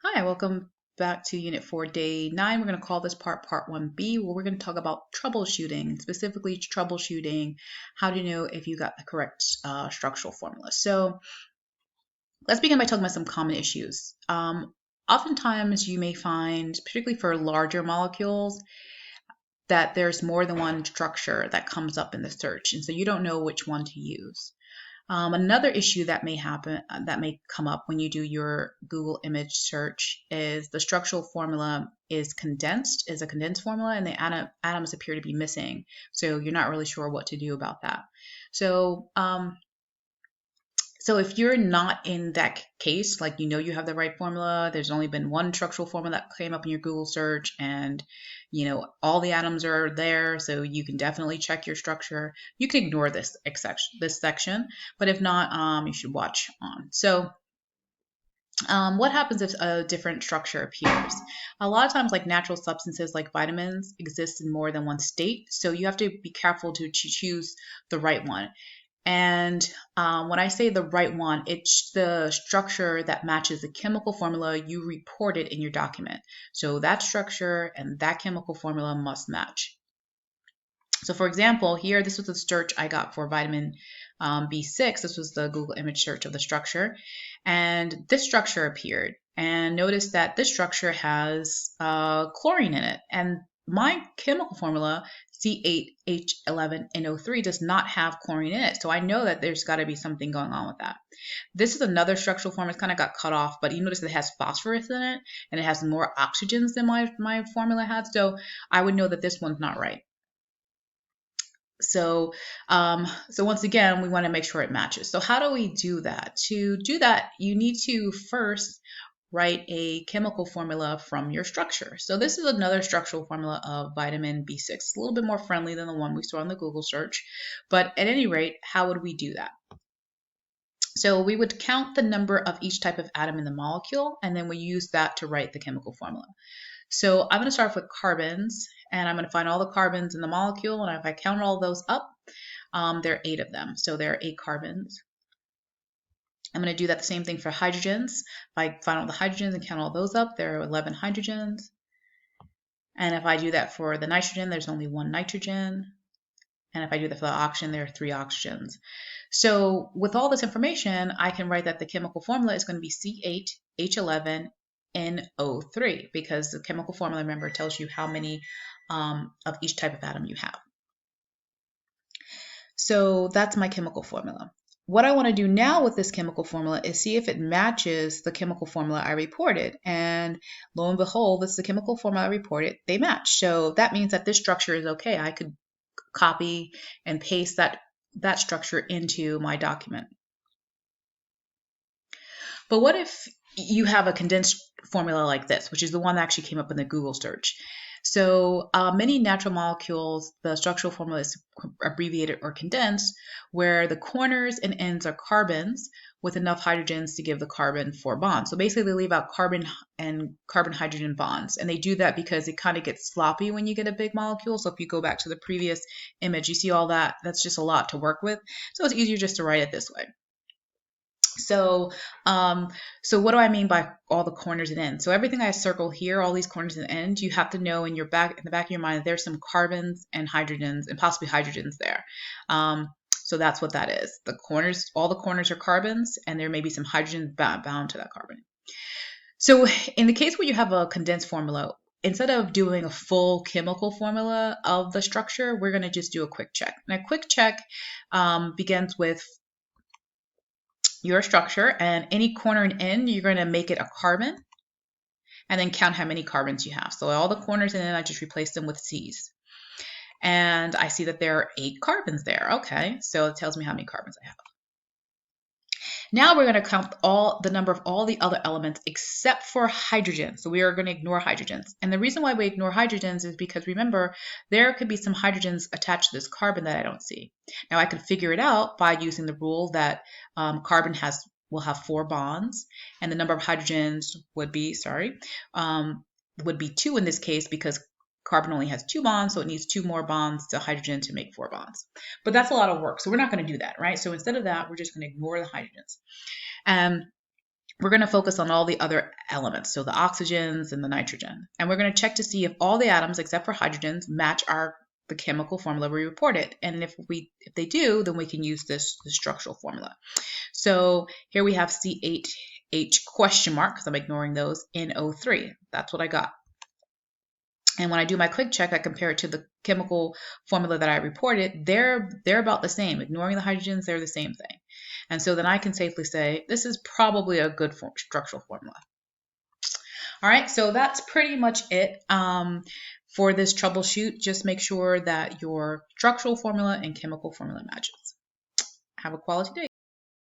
Hi, welcome back to Unit 4, Day 9. We're going to call this Part 1B, where we're going to talk about troubleshooting, specifically troubleshooting, how to know if you got the correct structural formula. So let's begin by talking about some common issues. Oftentimes you may find, particularly for larger molecules, that there's more than one structure that comes up in the search, and so you don't know which one to use. Another issue that may happen, that may come up when you do your Google image search is the structural formula is a condensed formula, and the atoms appear to be missing. So you're not really sure what to do about that. So, so if you're not in that case, like you have the right formula, there's only been one structural formula that came up in your Google search, and all the atoms are there, so you can definitely check your structure. You can ignore this section, but if not, you should watch on. So what happens if a different structure appears? A lot of times, like natural substances like vitamins exist in more than one state, so you have to be careful to choose the right one. And when I say the right one, it's the structure that matches the chemical formula you reported in your document. So that structure and that chemical formula must match. So for example, here, this was the search I got for vitamin B6. This was the Google image search of the structure. And this structure appeared. And notice that this structure has chlorine in it. And my chemical formula, C8H11NO3, does not have chlorine in it. So I know that there's got to be something going on with that. This is another structural formula. It kind of got cut off, but you notice that it has phosphorus in it, and it has more oxygens than my formula had. So I would know that this one's not right. So once again, we want to make sure it matches. So how do we do that? To do that, you need to first write a chemical formula from your structure. So this is another structural formula of vitamin B6. It's a little bit more friendly than the one we saw in the Google search, but at any rate, how would we do that? So we would count the number of each type of atom in the molecule, and then we use that to write the chemical formula. So I'm going to start off with carbons, and I'm going to find all the carbons in the molecule, and if I count all those up, there are 8 of them. So there are 8 carbons. I'm going to do that the same thing for hydrogens. If I find all the hydrogens and count all those up, there are 11 hydrogens. And if I do that for the nitrogen, there's only 1 nitrogen. And if I do that for the oxygen, there are 3 oxygens. So with all this information, I can write that the chemical formula is going to be C8H11NO3, because the chemical formula, remember, tells you how many of each type of atom you have. So that's my chemical formula. What I want to do now with this chemical formula is see if it matches the chemical formula I reported. And lo and behold, this is the chemical formula I reported. They match. So that means that this structure is okay. I could copy and paste that structure into my document. But what if you have a condensed formula like this, which is the one that actually came up in the Google search? So many natural molecules, the structural formula is abbreviated or condensed, where the corners and ends are carbons with enough hydrogens to give the carbon 4 bonds. So basically they leave out carbon and carbon-hydrogen bonds. And they do that because it kind of gets sloppy when you get a big molecule. So if you go back to the previous image, you see all that. That's just a lot to work with. So it's easier just to write it this way. So what do I mean by all the corners and ends? So everything I circle here, all these corners and ends, you have to know in the back of your mind, there's some carbons and hydrogens and possibly hydrogens there. So that's what that is. The corners, all the corners are carbons, and there may be some hydrogen bound to that carbon. So in the case where you have a condensed formula, instead of doing a full chemical formula of the structure, we're going to just do a quick check. And a quick check begins with your structure, and any corner and end, you're going to make it a carbon and then count how many carbons you have. So all the corners and then I just replace them with C's. And I see that there are 8 carbons there. Okay, so it tells me how many carbons I have. Now we're going to count the number of all the other elements except for hydrogen. So we are going to ignore hydrogens. And the reason why we ignore hydrogens is because, remember, there could be some hydrogens attached to this carbon that I don't see. Now I could figure it out by using the rule that carbon will have 4 bonds, and the number of hydrogens would be 2 in this case, because carbon only has 2 bonds, so it needs 2 more bonds to hydrogen to make 4 bonds. But that's a lot of work, so we're not going to do that, right? So instead of that, we're just going to ignore the hydrogens. we're going to focus on all the other elements, so the oxygens and the nitrogen. And we're going to check to see if all the atoms except for hydrogens match the chemical formula we reported. And if they do, then we can use this structural formula. So here we have C8H question mark, because I'm ignoring those, NO3. That's what I got. And when I do my quick check, I compare it to the chemical formula that I reported. They're about the same. Ignoring the hydrogens, they're the same thing. And so then I can safely say this is probably a good structural formula. All right, so that's pretty much it for this troubleshoot. Just make sure that your structural formula and chemical formula matches. Have a quality day.